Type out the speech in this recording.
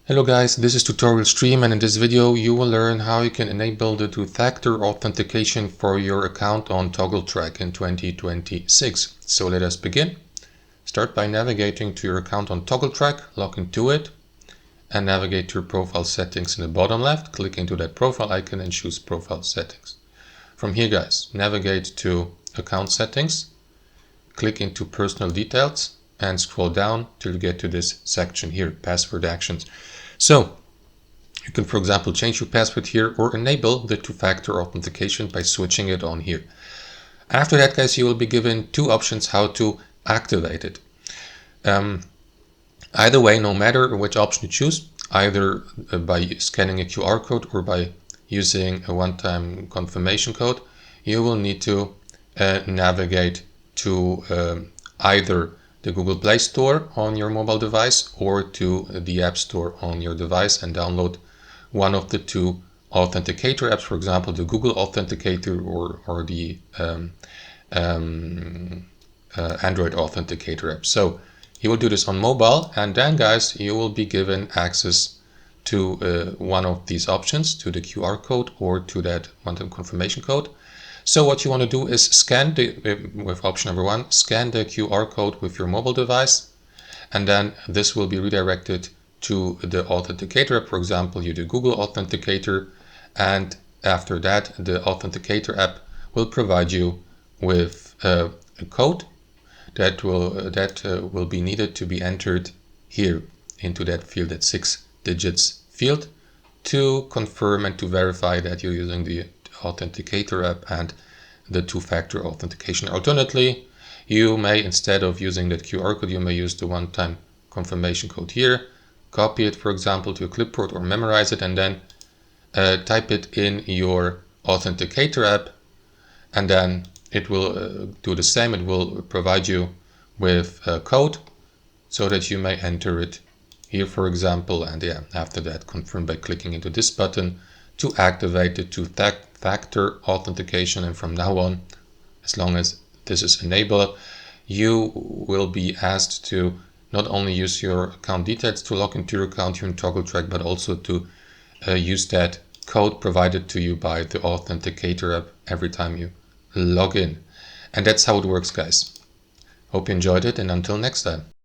Hello guys, this is Tutorial Stream, and in this video you will learn how you can enable the two-factor authentication for your account on Toggl Track in 2026. So let us begin. Start by navigating to your account on Toggl Track, log into it, and navigate to your profile settings in the bottom left. Click into that profile icon and choose Profile Settings. From here guys, navigate to Account Settings, click into Personal Details, and scroll down till you get to this section here, Password Actions. So you can, for example, change your password here or enable the two-factor authentication by switching it on here. After that, guys, you will be given two options how to activate it. Either way, no matter which option you choose, either by scanning a QR code or by using a one-time confirmation code, you will need to navigate to either the Google Play Store on your mobile device or to the App Store on your device and download one of the two authenticator apps, for example, the Google Authenticator or the Android Authenticator app. So you will do this on mobile, and then guys, you will be given access to one of these options, to the QR code or to that one-time confirmation code. So what you want to do is scan with option number 1, scan the QR code with your mobile device, and then this will be redirected to the authenticator app. For example, you do Google Authenticator, and after that the authenticator app will provide you with a code that will be needed to be entered here into that field, that 6 digits field, to confirm and to verify that you're using the authenticator app and the two-factor authentication. Alternatively, you may, instead of using that QR code, you may use the one-time confirmation code here, copy it, for example, to a clipboard or memorize it, and then type it in your authenticator app, and then it will do the same. It will provide you with a code so that you may enter it here, for example, and yeah, after that confirm by clicking into this button to activate the two-factor authentication. And from now on, as long as this is enabled, you will be asked to not only use your account details to log into your account here in Toggl Track, but also to use that code provided to you by the authenticator app every time you log in. And that's how it works, guys. Hope you enjoyed it, and until next time.